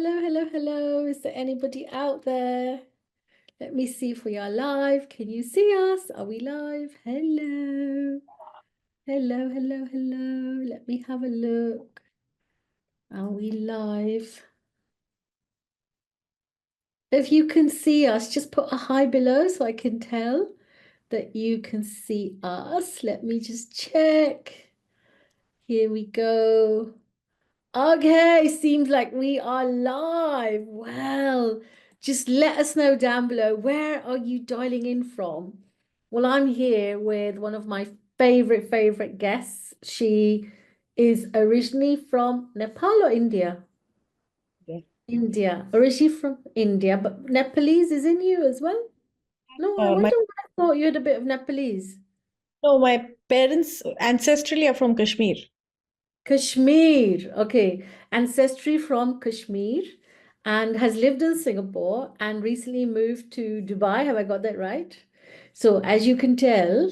hello. Is there anybody out there? Let me see if we are live. Can you see us? Are we live? Hello. Let me have a look. Are we live? If you can see us, just put a hi below so I can tell that you can see us. Let me just check. Here we go. Okay, seems like we are live. Well, just let us know down below, where are you dialing in from? Well, I'm here with one of my favorite guests. She is originally from Nepal or India? Yeah. India. Or is she from India? But Nepalese is in you as well? No, I My wonder why I thought you had a bit of Nepalese. no, my parents ancestrally are from Kashmir. Kashmir, okay, ancestry from Kashmir, and has lived in Singapore and recently moved to Dubai. Have I got that right? So as you can tell,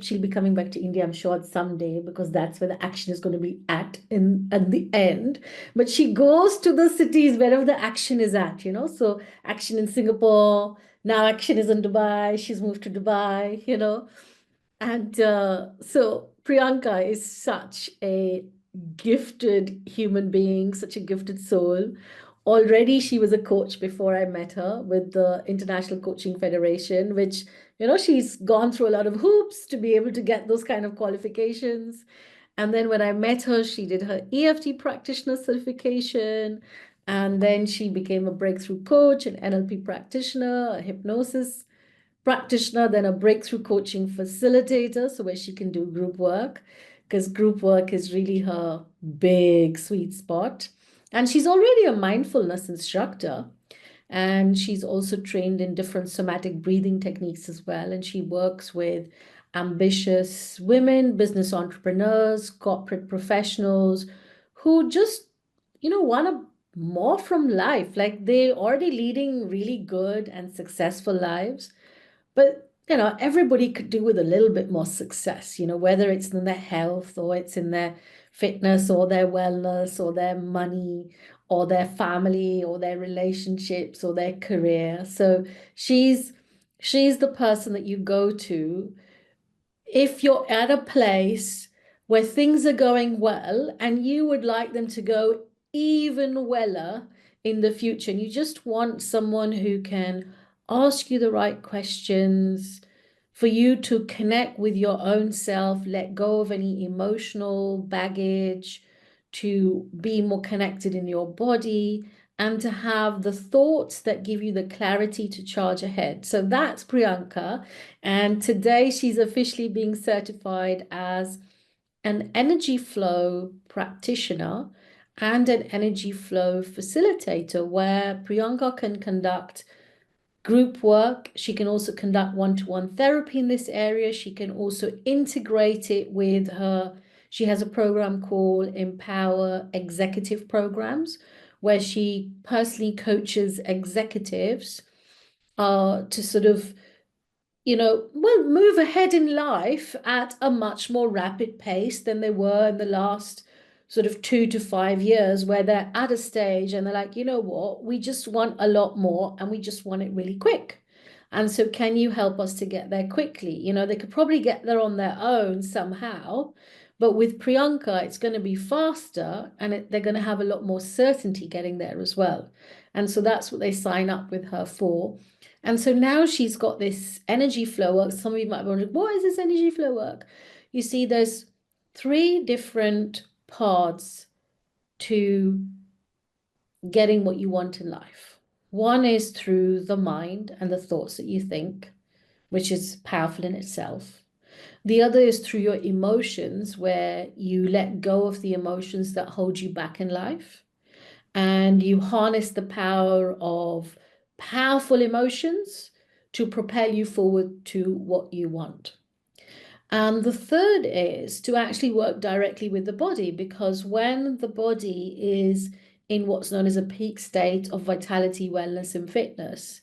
she'll be coming back to India, I'm sure, someday, because that's where the action is going to be at the end. But she goes to the cities wherever the action is at. So action in Singapore, now action is in Dubai. She's moved to Dubai. And so Priyanka is such a gifted human being, such a gifted soul. Already, she was a coach before I met her with the International Coaching Federation, which, she's gone through a lot of hoops to be able to get those kind of qualifications. And then when I met her, she did her EFT practitioner certification. And then she became a breakthrough coach, an NLP practitioner, a hypnosis practitioner, then a breakthrough coaching facilitator, so where she can do group work, because group work is really her big sweet spot. And she's already a mindfulness instructor. And she's also trained in different somatic breathing techniques as well. And she works with ambitious women, business entrepreneurs, corporate professionals who just, want more from life. Like they already leading really good and successful lives, but everybody could do with a little bit more success, whether it's in their health or it's in their fitness or their wellness or their money or their family or their relationships or their career. So she's the person that you go to if you're at a place where things are going well and you would like them to go even weller in the future, and you just want someone who can ask you the right questions for you to connect with your own self, let go of any emotional baggage, to be more connected in your body, and to have the thoughts that give you the clarity to charge ahead. So that's Priyanka. And today she's officially being certified as an energy flow practitioner and an energy flow facilitator, where Priyanka can conduct group work. She can also conduct one-to-one therapy in this area. She can also integrate it with she has a program called Empower Executive Programs, where she personally coaches executives to sort of move ahead in life at a much more rapid pace than they were in the last sort of 2 to 5 years, where they're at a stage and they're like, you know what, we just want a lot more and we just want it really quick. And so, can you help us to get there quickly? They could probably get there on their own somehow, but with Priyanka, it's going to be faster and they're going to have a lot more certainty getting there as well. And so, that's what they sign up with her for. And so now she's got this energy flow work. Some of you might be wondering, what is this energy flow work? You see, there's 3 different paths to getting what you want in life. One is through the mind and the thoughts that you think, which is powerful in itself. The other is through your emotions, where you let go of the emotions that hold you back in life and you harness the power of powerful emotions to propel you forward to what you want. And the third is to actually work directly with the body, because when the body is in what's known as a peak state of vitality, wellness, and fitness,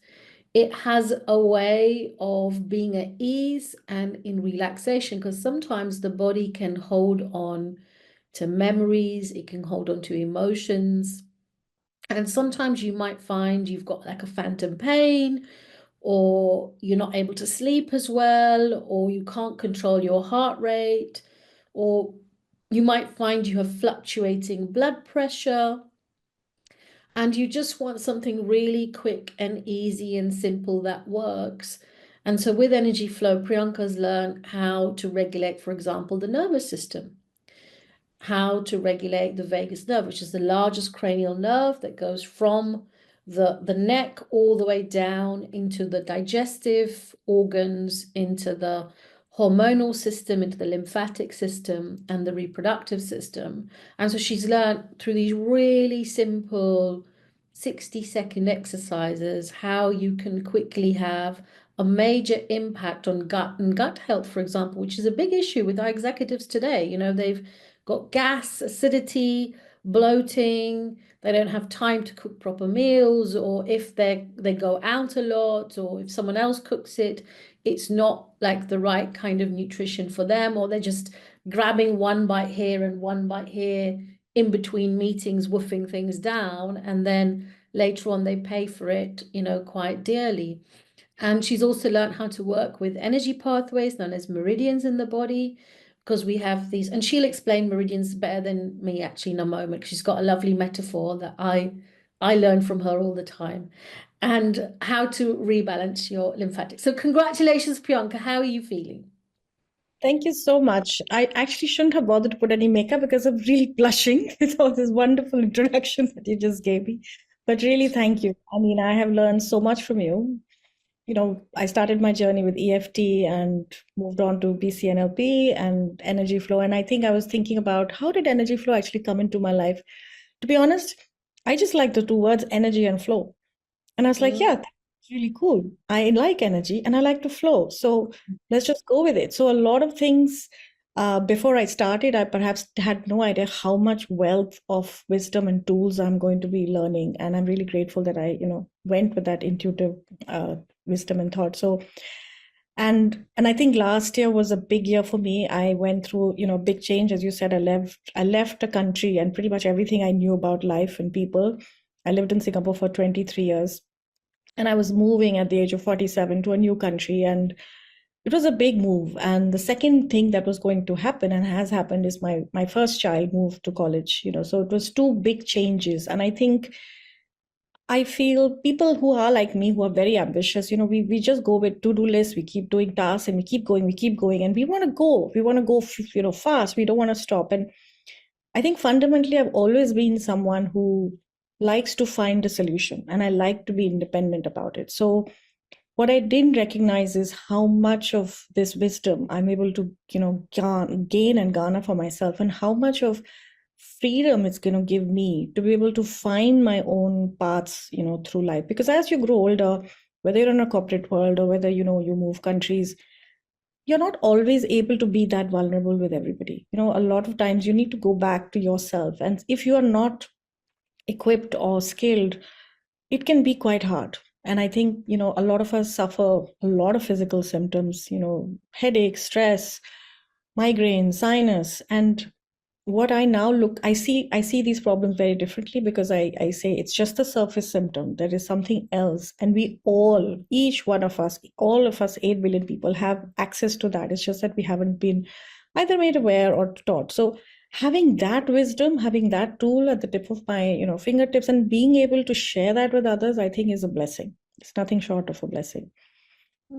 it has a way of being at ease and in relaxation, because sometimes the body can hold on to memories, it can hold on to emotions, And sometimes you might find you've got like a phantom pain, or you're not able to sleep as well, or you can't control your heart rate, or you might find you have fluctuating blood pressure, and you just want something really quick and easy and simple that works. And so with Energy Flow, Priyanka's learned how to regulate, for example, the nervous system, how to regulate the vagus nerve, which is the largest cranial nerve that goes from the neck all the way down into the digestive organs, into the hormonal system, into the lymphatic system, and the reproductive system. And so she's learned through these really simple 60-second exercises how you can quickly have a major impact on gut and gut health, for example, which is a big issue with our executives today. You know, they've got gas, acidity, bloating. They don't have time to cook proper meals, or if they go out a lot, or if someone else cooks it, it's not like the right kind of nutrition for them, or they're just grabbing one bite here and one bite here in between meetings, woofing things down, and then later on they pay for it, you know, quite dearly. And she's also learned how to work with energy pathways known as meridians in the body, because we have these, and she'll explain meridians better than me actually in a moment. She's got a lovely metaphor that I learn from her all the time, and how to rebalance your lymphatic. So congratulations, Priyanka. How are you feeling? Thank you so much. I actually shouldn't have bothered to put any makeup because I'm really blushing with all this wonderful introduction that you just gave me. But really, thank you. I mean, I have learned so much from you. You know, I started my journey with EFT and moved on to BCNLP and Energy Flow. And I think I was thinking about how did Energy Flow actually come into my life? To be honest, I just like the two words energy and flow. And I was like, yeah, Mm, that's really cool. I like energy and I like to flow. So let's just go with it. So a lot of things before I started, I perhaps had no idea how much wealth of wisdom and tools I'm going to be learning. And I'm really grateful that I, went with that intuitive wisdom and thought. So and I think last year was a big year for me. I went through, big change. As you said, I left a country and pretty much everything I knew about life and people. I lived in Singapore for 23 years and I was moving at the age of 47 to a new country, and it was a big move. And the second thing that was going to happen and has happened is my first child moved to college, so it was two big changes. And I think I feel people who are like me, who are very ambitious, we just go with to-do lists, we keep doing tasks and we keep going, and we want to go, fast. We don't want to stop. And I think fundamentally, I've always been someone who likes to find a solution and I like to be independent about it. So what I didn't recognize is how much of this wisdom I'm able to, gain and garner for myself, and how much of freedom it's going to give me to be able to find my own paths, through life. Because as you grow older, whether you're in a corporate world or whether, you move countries, you're not always able to be that vulnerable with everybody. A lot of times you need to go back to yourself. And if you are not equipped or skilled, it can be quite hard. And I think, a lot of us suffer a lot of physical symptoms, headache, stress, migraine, sinus. And what I now I see these problems very differently, because I say it's just a surface symptom. There is something else. And we all, each one of us, all of us, 8 billion people have access to that. It's just that we haven't been either made aware or taught. So having that wisdom, having that tool at the tip of my, fingertips, and being able to share that with others, I think is a blessing. It's nothing short of a blessing.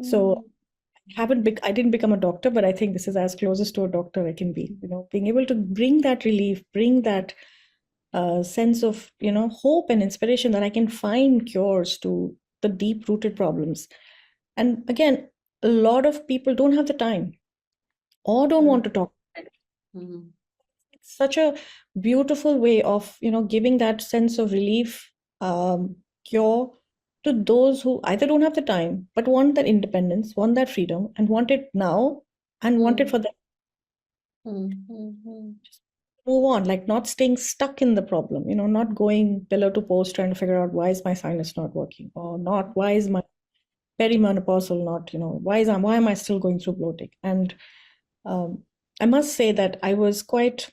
So mm, I didn't become a doctor, but I think this is as closest to a doctor I can be. Being able to bring that relief, bring that sense of hope and inspiration, that I can find cures to the deep rooted problems. And again, a lot of people don't have the time or don't mm, want to talk. mm, It's such a beautiful way of giving that sense of relief, cure, to those who either don't have the time but want that independence, want that freedom, and want it now, and want it mm, for them. mm, mm, mm, Just move on, like not staying stuck in the problem, not going pillar to post trying to figure out why is my sinus not working, or not why is my perimenopausal not, why am I still going through bloating. And um, I must say that I was quite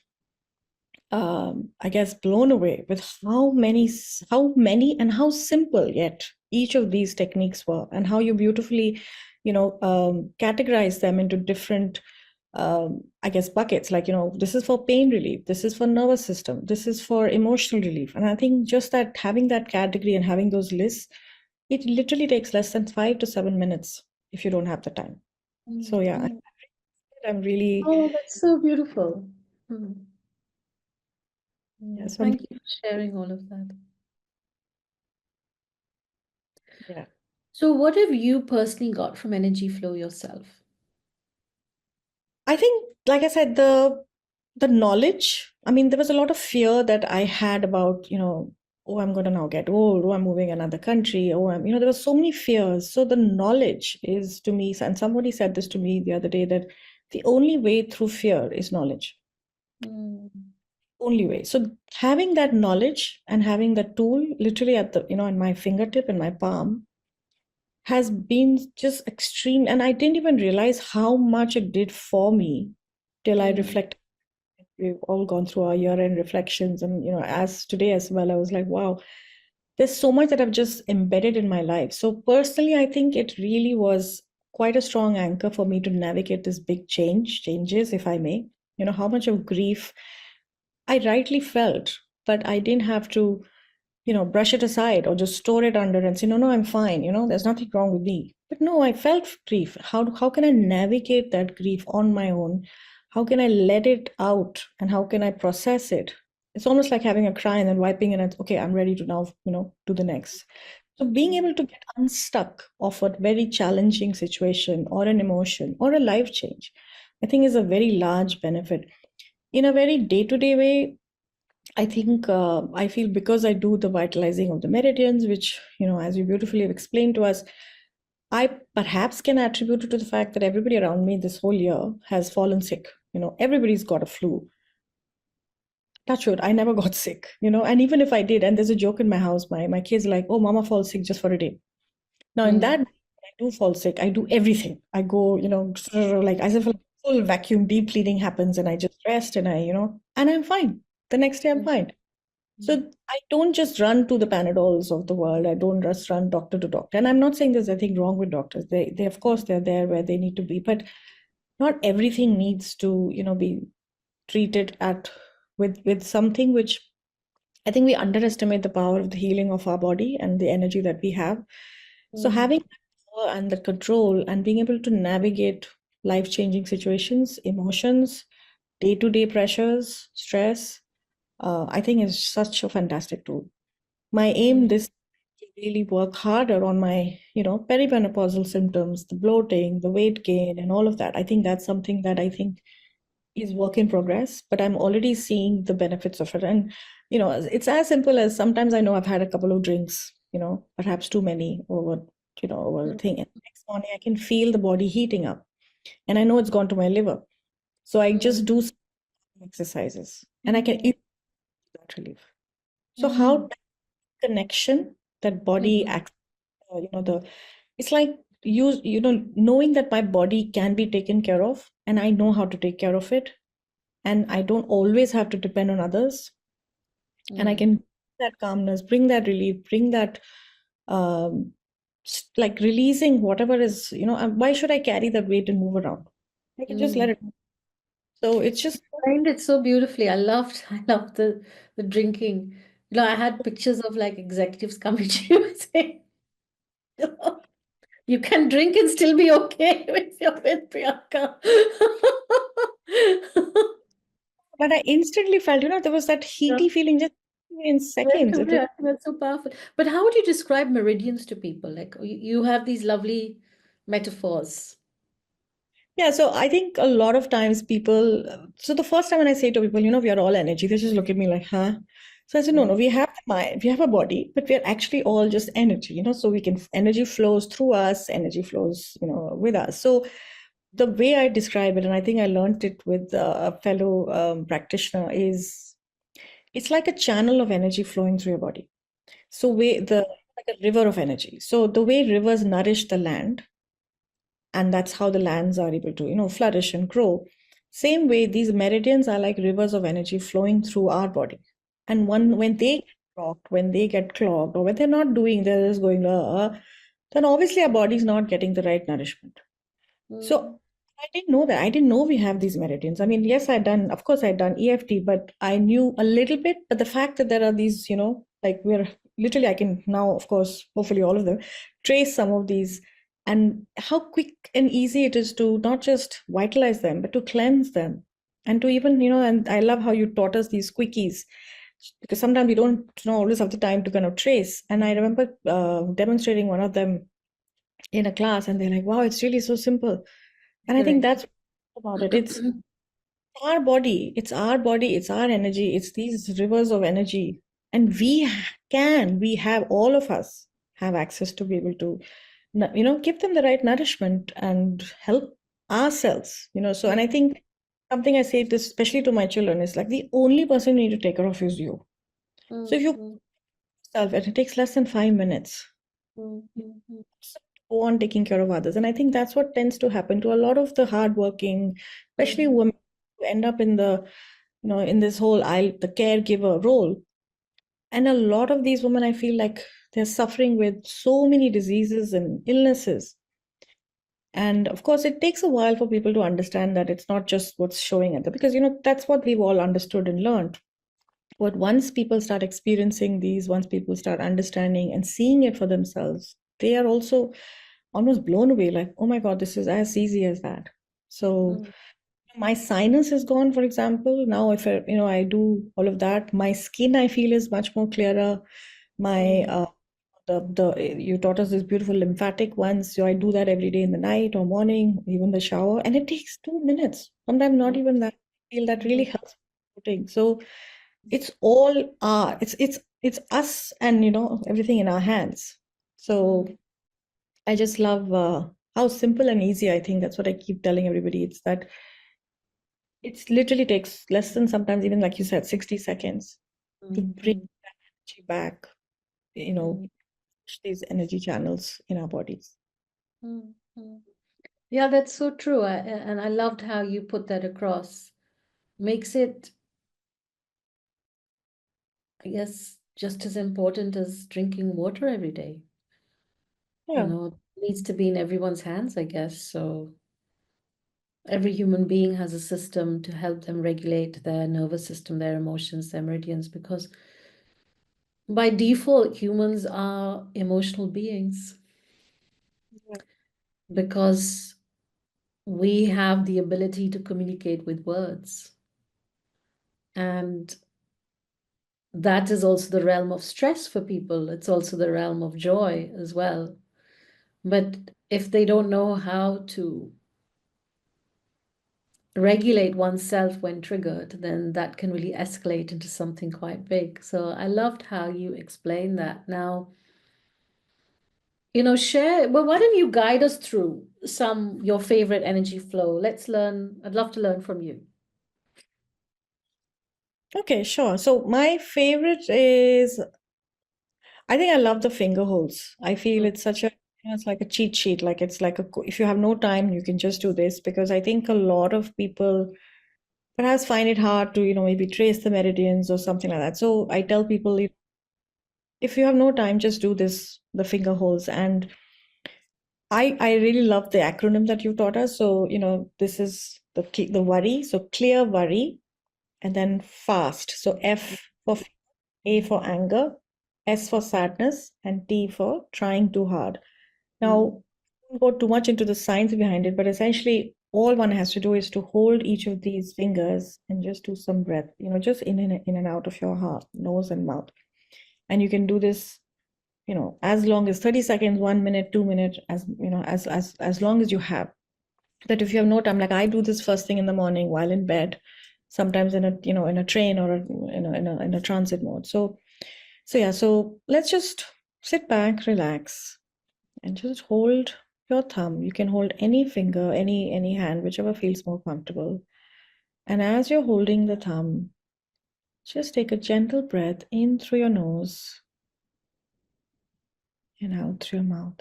I guess, blown away with how many and how simple yet each of these techniques were, and how you beautifully, categorize them into different, I guess, buckets. Like, this is for pain relief, this is for nervous system, this is for emotional relief. And I think just that having that category and having those lists, it literally takes less than 5 to 7 minutes if you don't have the time. So Mm, yeah, mm. I'm really, Oh, that's so beautiful. Mm, yeah, mm. so I'm, Thank you for sharing all of that. yeah. So, what have you personally got from Energy Flow yourself? I think, like I said, the knowledge. I mean, there was a lot of fear that I had about, oh, I'm going to now get old. Oh, I'm moving another country. Oh, there was so many fears. So the knowledge is to me, and somebody said this to me the other day, that the only way through fear is knowledge. Mm, Only way. So having that knowledge and having that tool literally at in my fingertip, in my palm, has been just extreme. And I didn't even realize how much it did for me till I mm, reflected. We've all gone through our year-end reflections, and as today as well, I was like, wow, there's so much that I've just embedded in my life. So personally, I think it really was quite a strong anchor for me to navigate this big changes, if I may. How much of grief I rightly felt, but I didn't have to brush it aside or just store it under and say, no, no, I'm fine. There's nothing wrong with me. But no, I felt grief. How can I navigate that grief on my own? How can I let it out, and how can I process it? It's almost like having a cry and then wiping it and, okay, I'm ready to now, do the next. So being able to get unstuck of a very challenging situation or an emotion or a life change, I think is a very large benefit. In a very day-to-day way, I think I feel because I do the vitalizing of the meridians, which, as you beautifully have explained to us, I perhaps can attribute it to the fact that everybody around me this whole year has fallen sick. Everybody's got a flu. Touch wood, I never got sick, and even if I did, and there's a joke in my house, my kids are like, oh, mama falls sick just for a day. Now, in mm, that, I do fall sick. I do everything. I go, like as if a full vacuum deep cleaning happens, and I just rest, and and I'm fine. The next day, I'm mm, fine. mm, So I don't just run to the Panadols of the world. I don't just run doctor to doctor. And I'm not saying there's anything wrong with doctors. They of course they're there where they need to be, but not everything needs to, be treated at with something which I think we underestimate the power of the healing of our body and the energy that we have. So mm, having that power and the control and being able to navigate life-changing situations, emotions, day-to-day pressures, stress, I think is such a fantastic tool. My aim mm, this to really work harder on my, perimenopausal symptoms, the bloating, the weight gain, and all of that. I think that's something that I think is work in progress, but I'm already seeing the benefits of it. And, it's as simple as sometimes I know I've had a couple of drinks, perhaps too many over the mm, thing. And next morning I can feel the body heating up, and I know it's gone to my liver. So I just mm, do some exercises and I can mm, eat that relief. So mm, how connection that body mhm, acts, the it's like knowing that my body can be taken care of, and I know how to take care of it, and I don't always have to depend on others, and I mm, can bring that calmness, bring that relief, bring that like releasing whatever is, why should I carry that weight and move around? I can just let mm. it. So it's just Framed it so beautifully. I loved the drinking. I had pictures of like executives coming to you and saying, you can drink and still be okay if you're with Priyanka. but I instantly felt, there was that Yeah. heaty feeling just in Right seconds. It away. was, I think that's so powerful. But how would you describe meridians to people? Like you have these lovely metaphors. yeah, so I think a lot of times people, so the first time when I say to people, we are all energy, they just look at me like, huh? So I said, no, no, Mm, we have the mind, we have a body, but we are actually all just energy, so we can, energy flows through us, energy flows, with us. So the way I describe it, and I think I learned it with a fellow practitioner, is it's like a channel of energy flowing through your body. So like a river of energy. So the way rivers nourish the land, and that's how the lands are able to flourish and grow. Same way, these meridians are like rivers of energy flowing through our body. And when they get blocked, when they get clogged, or when they're not doing, they're just going, then obviously our body's not getting the right nourishment. So Mm, I didn't know that. I didn't know we have these meridians. I mean, yes, of course, I'd done EFT, but I knew a little bit. But the fact that there are these, like we're literally, I can now, of course, hopefully all of them, trace some of these and how quick and easy it is to not just vitalize them, but to cleanse them. And to even, and I love how you taught us these quickies because sometimes we don't always have the time to kind of trace. And I remember demonstrating one of them in a class, and they're like, wow, it's really so simple. And I think correct. that's about it. It's our body, it's our energy, it's these rivers of energy. And we have, all of us have access to be able to, give them the right nourishment and help ourselves, So, and I think something I say this, especially to my children, is like the only person you need to take care of is you. So if you Mm, yourself, and it takes less than 5 minutes, mm, mm, mm, go on taking care of others. And I think that's what tends to happen to a lot of the hardworking, especially mm, women who end up in in this whole the caregiver role. And a lot of these women, I feel like they're suffering with so many diseases and illnesses. And of course, it takes a while for people to understand that it's not just what's showing at them, because that's what we've all understood and learned. But once people start experiencing these, once people start understanding and seeing it for themselves, they are also almost blown away, like, oh my God, this is as easy as that. So mm, my sinus is gone, for example. Now, if I do all of that, my skin, I feel, is much more clearer. My mm, the you taught us this beautiful lymphatic ones, so I do that every day in the night or morning, even the shower, and it takes 2 minutes. Sometimes not mm, even that. I feel that really mm, helps. So it's all it's us, and everything in our hands. So mm, I just love how simple and easy. I think that's what I keep telling everybody. It's that it literally takes less than, sometimes even like you said, 60 seconds to mm, bring mm, energy back, you know, mm, these energy channels in our bodies. mm, mm. Yeah, that's so true. And I loved how you put that across. Makes it, I guess, just as important as drinking water every day. Yeah, It needs to be in everyone's hands, I guess. So every human being has a system to help them regulate their nervous system, their emotions, their meridians, because by default, humans are emotional beings yeah, because we have the ability to communicate with words. And that is also the realm of stress for people. It's also the realm of joy as well. But if they don't know how to regulate oneself when triggered, then that can really escalate into something quite big. So I loved how you explained that. Now, share, well, why don't you guide us through your favorite energy flow? Let's learn. I'd love to learn from you. okay, sure. So my favorite is, I think I love the finger holds. I feel Mm, it's such a, it's like a cheat sheet. Like it's like if you have no time, you can just do this, because I think a lot of people perhaps find it hard to, maybe trace the meridians or something like that. So I tell people, if you have no time, just do this, the finger holds. And I really love the acronym that you taught us. So, this is the worry. So clear worry, and then fast. So F for A for anger, S for sadness, and T for trying too hard. mm, Now, I won't go too much into the science behind it, but essentially all one has to do is to hold each of these fingers and just do some breath, just in and out of your heart, nose and mouth. And you can do this, as long as 30 seconds, 1 minute, 2 minutes, as long as you have. That if you have no time, like I do this first thing in the morning while in bed, sometimes in a train or in a transit mode. So yeah, so let's just sit back, relax, and just hold your thumb. You can hold any finger, any hand, whichever feels more comfortable. And as you're holding the thumb, just take a gentle breath in through your nose and out through your mouth.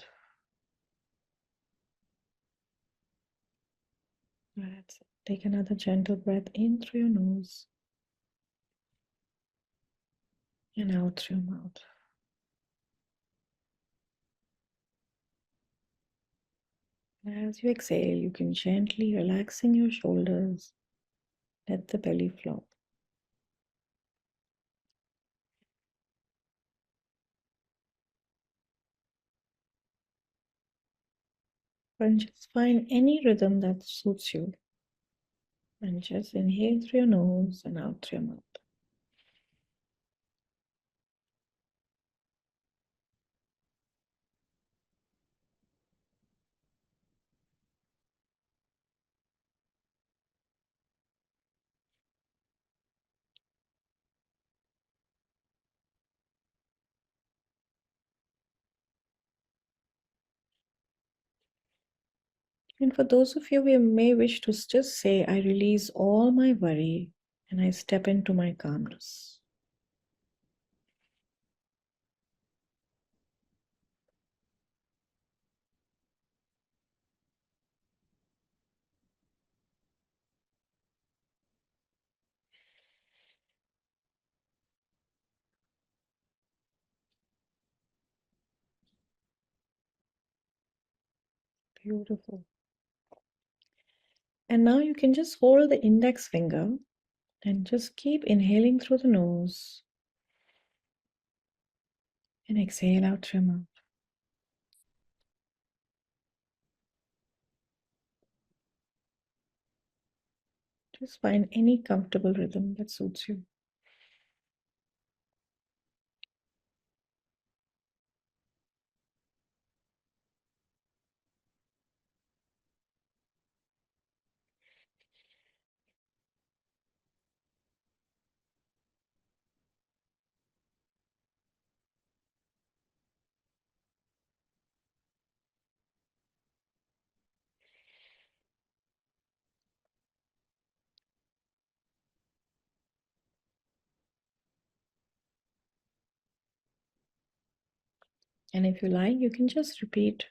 That's it. Take another gentle breath in through your nose and out through your mouth. As you exhale, you can gently relaxing your shoulders, let the belly flop. And just find any rhythm that suits you. And just inhale through your nose and out through your mouth. And for those of you who may wish to just say, I release all my worry and I step into my calmness. Beautiful. And now you can just hold the index finger and just keep inhaling through the nose and exhale out through your mouth. Just find any comfortable rhythm that suits you. And if you like, you can just repeat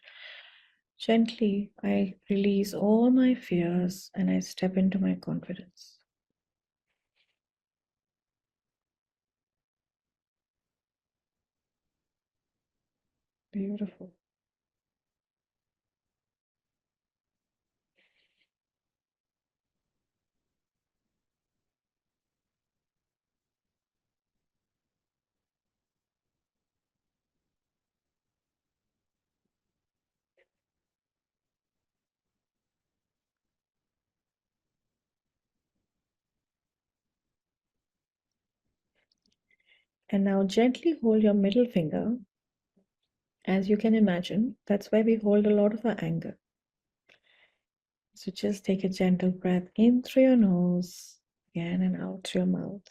gently, I release all my fears and I step into my confidence. Beautiful. And now gently hold your middle finger. As you can imagine, that's where we hold a lot of our anger. So just take a gentle breath in through your nose again and out through your mouth.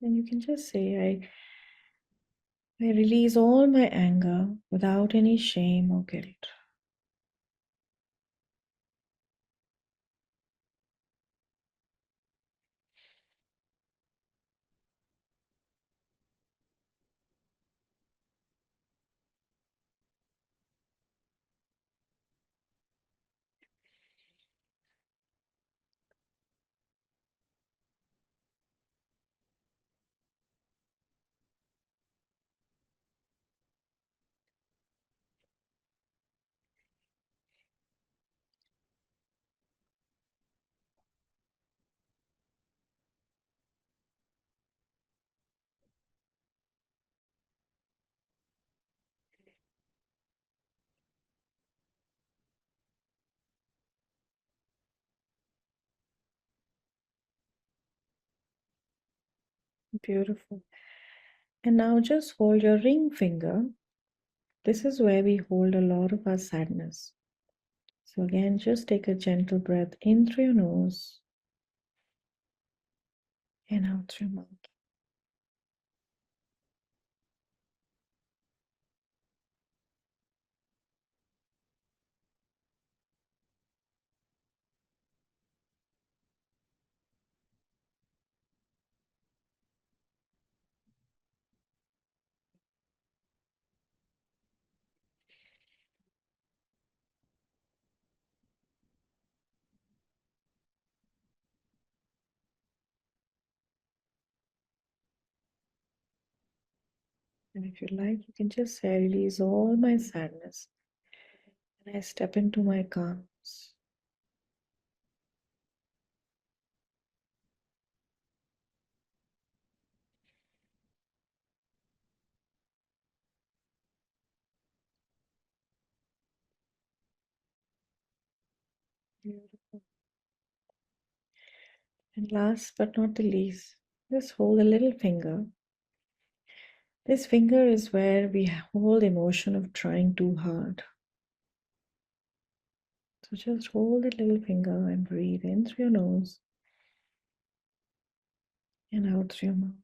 And you can just say, I release all my anger without any shame or guilt. Beautiful. And now just hold your ring finger. This is where we hold a lot of our sadness. So again, just take a gentle breath in through your nose and out through your mouth. And if you like, you can just say, I release all my sadness and I step into my calms. Beautiful. And last but not the least, just hold a little finger. This finger is where we hold emotion of trying too hard. So just hold that little finger and breathe in through your nose and out through your mouth.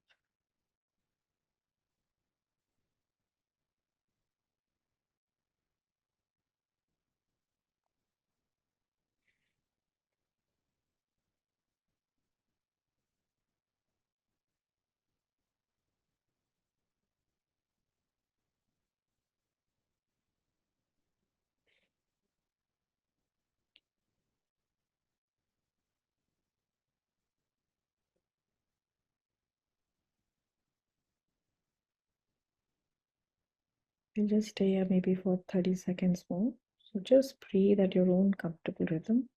You'll just stay here maybe for 30 seconds more. So just breathe at your own comfortable rhythm.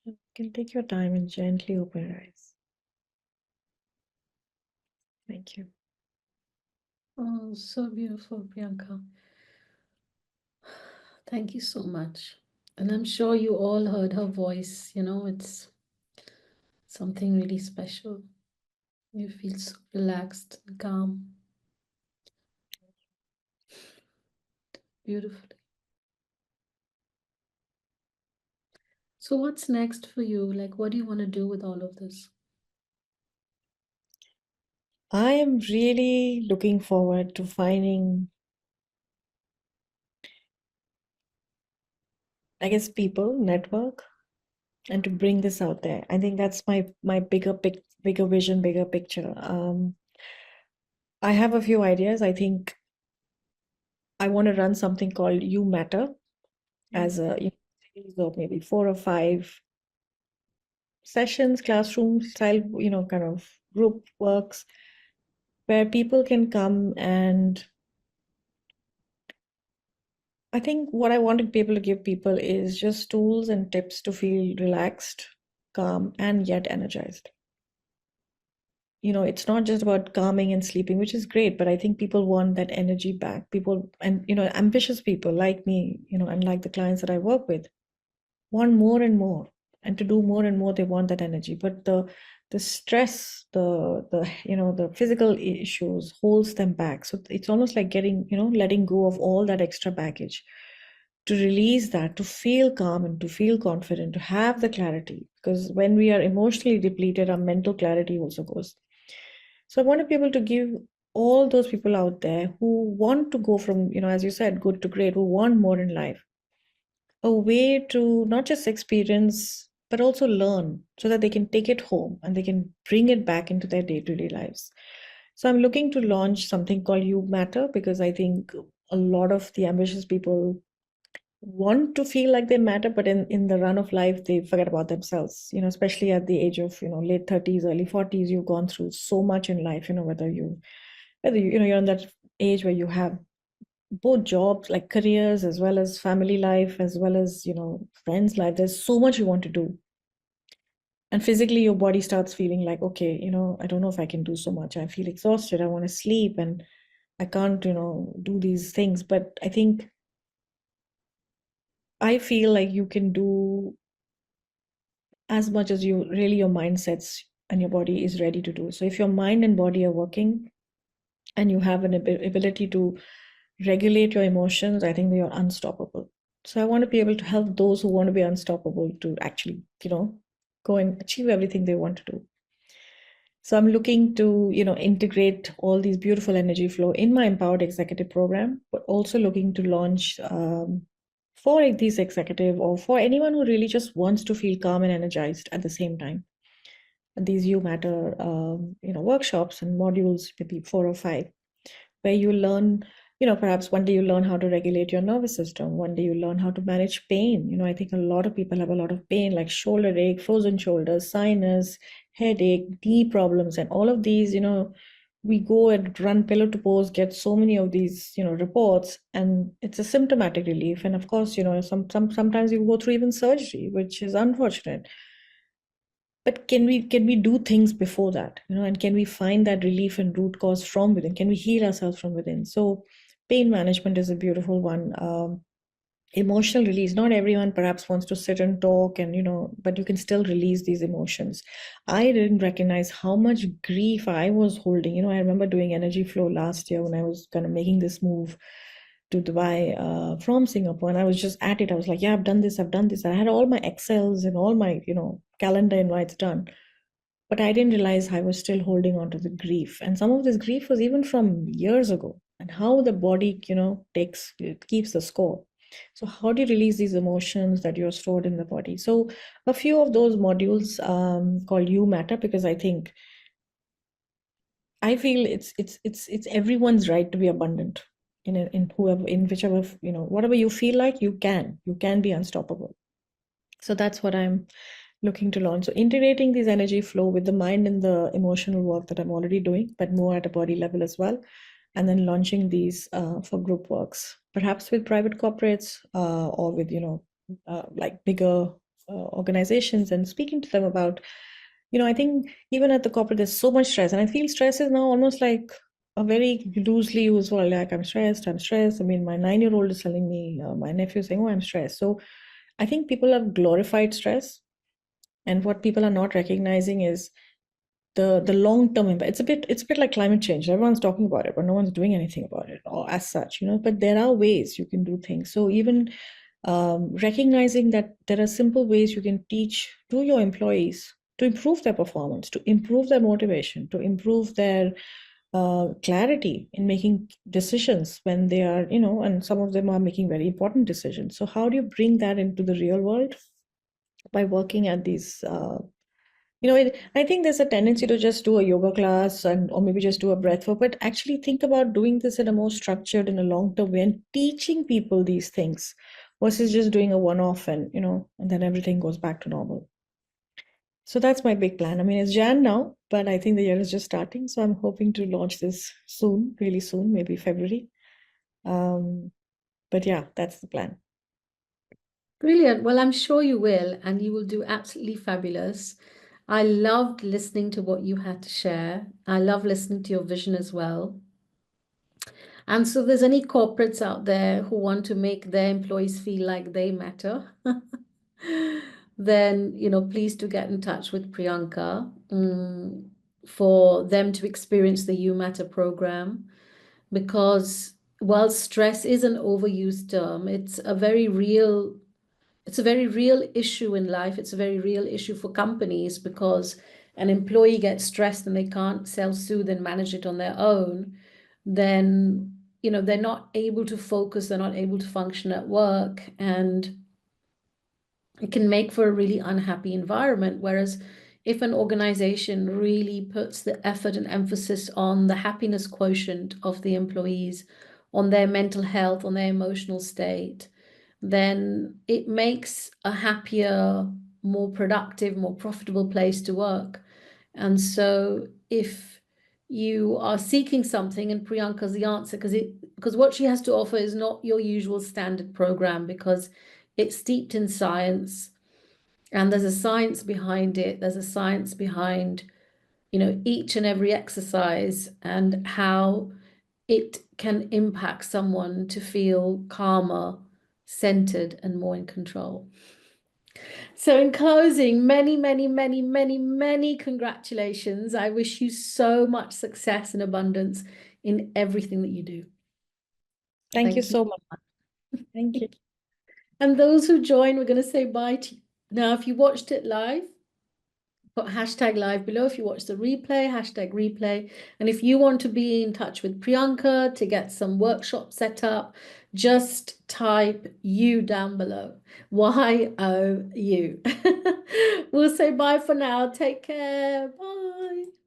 You can take your time and gently open your eyes. Thank you. Oh, so beautiful, Priyanka. Thank you so much. And I'm sure you all heard her voice. It's something really special. You feel so relaxed and calm. Beautifully. So, what's next for you? Like, what do you want to do with all of this? I am really looking forward to finding, I guess, people, network, and to bring this out there. I think that's my bigger vision, bigger picture. I have a few ideas. I think I want to run something called You Matter Mm. as a series of maybe 4 or 5 sessions, classroom style, kind of group works where people can come. And I think what I want to be able to give people is just tools and tips to feel relaxed, calm, and yet energized. It's not just about calming and sleeping, which is great, but I think people want that energy back. People, and ambitious people like me, and like the clients that I work with, want more and more, and to do more and more they want that energy, but the stress, the physical issues holds them back. So it's almost like getting, letting go of all that extra baggage, to release that, to feel calm and to feel confident, to have the clarity, because when we are emotionally depleted, our mental clarity also goes. So I want to be able to give all those people out there who want to go from, as you said, good to great, who want more in life, a way to not just experience but also learn, so that they can take it home and they can bring it back into their day-to-day lives. So I'm looking to launch something called You Matter, because I think a lot of the ambitious people want to feel like they matter, but in the run of life they forget about themselves, especially at the age of, late 30s, early 40s. You've gone through so much in life, whether you're in that age where you have both jobs, like careers, as well as family life, as well as, friends life. There's so much you want to do. And physically, your body starts feeling like, okay, I don't know if I can do so much. I feel exhausted. I want to sleep and I can't, do these things. But I think I feel like you can do as much as you really your mind sets and your body is ready to do. So if your mind and body are working and you have an ability to regulate your emotions, I think you're unstoppable. So I want to be able to help those who want to be unstoppable to actually, go and achieve everything they want to do. So I'm looking to, integrate all these beautiful energy flow in my Empowered Executive program, but also looking to launch for these executive or for anyone who really just wants to feel calm and energized at the same time. These You Matter, workshops and modules, maybe 4 or 5, where you learn, perhaps one day you learn how to regulate your nervous system. One day you learn how to manage pain. I think a lot of people have a lot of pain, like shoulder ache, frozen shoulders, sinus, headache, knee problems, and all of these, we go and run pillow to post, get so many of these, reports, and it's a symptomatic relief. And of course, sometimes you go through even surgery, which is unfortunate. But can we do things before that, and can we find that relief and root cause from within? Can we heal ourselves from within? So pain management is a beautiful one. Emotional release, not everyone perhaps wants to sit and talk, and but you can still release these emotions. I didn't recognize how much grief I was holding. I remember doing energy flow last year when I was kind of making this move to Dubai from Singapore, and I was just at it. I was like, yeah, I've done this. I had all my Excels and all my, calendar invites done. But I didn't realize I was still holding on to the grief. And some of this grief was even from years ago, and how the body, keeps the score. So how do you release these emotions that you're stored in the body? So a few of those modules called You Matter, because I feel it's everyone's right to be abundant in whichever, whatever you feel like, you can be unstoppable. So that's what I'm looking to launch. So integrating these energy flow with the mind and the emotional work that I'm already doing, but more at a body level as well. And then launching these for group works, perhaps with private corporates or with, like bigger organizations, and speaking to them about, I think even at the corporate, there's so much stress. And I feel stress is now almost like a very loosely used word, like I'm stressed, I'm stressed. I mean, my 9-year-old is telling me, my nephew is saying, oh, I'm stressed. So I think people have glorified stress, and what people are not recognizing is the long term impact. It's a bit like climate change. Everyone's talking about it, but no one's doing anything about it, or as such, But there are ways you can do things. So even recognizing that there are simple ways you can teach to your employees to improve their performance, to improve their motivation, to improve their clarity in making decisions when they are, and some of them are making very important decisions. So how do you bring that into the real world? By working at these I think there's a tendency to just do a yoga class, and or maybe just do a breath work, but actually think about doing this in a more structured and a long-term way, and teaching people these things versus just doing a one-off, and and then everything goes back to normal. So that's my big plan. I mean, it's Jan now, but I think the year is just starting, so I'm hoping to launch this soon, really soon, maybe February. But yeah, that's the plan. Brilliant. Well, I'm sure you will, and you will do absolutely fabulous. I loved listening to what you had to share. I love listening to your vision as well. And so, if there's any corporates out there who want to make their employees feel like they matter, then, please do get in touch with Priyanka, for them to experience the You Matter program. Because while stress is an overused term, it's a very real issue in life. It's a very real issue for companies, because an employee gets stressed and they can't self-soothe and manage it on their own, then they're not able to focus, they're not able to function at work, and it can make for a really unhappy environment. Whereas if an organization really puts the effort and emphasis on the happiness quotient of the employees, on their mental health, on their emotional state, then it makes a happier, more productive, more profitable place to work. And so if you are seeking something, and Priyanka's the answer, because what she has to offer is not your usual standard program, because it's steeped in science, and there's a science behind it. There's a science behind, each and every exercise, and how it can impact someone to feel calmer, centered, and more in control. So, in closing, many, many, many, many, many congratulations. I wish you so much success and abundance in everything that you do. Thank you Thank you so much. so Thank you. much. And those who join, we're going to say bye to you. Now, if you watched it live, put hashtag live below. If you watch the replay, hashtag replay. And if you want to be in touch with Priyanka to get some workshop set up, just type you down below. YOU. We'll say bye for now. Take care. Bye.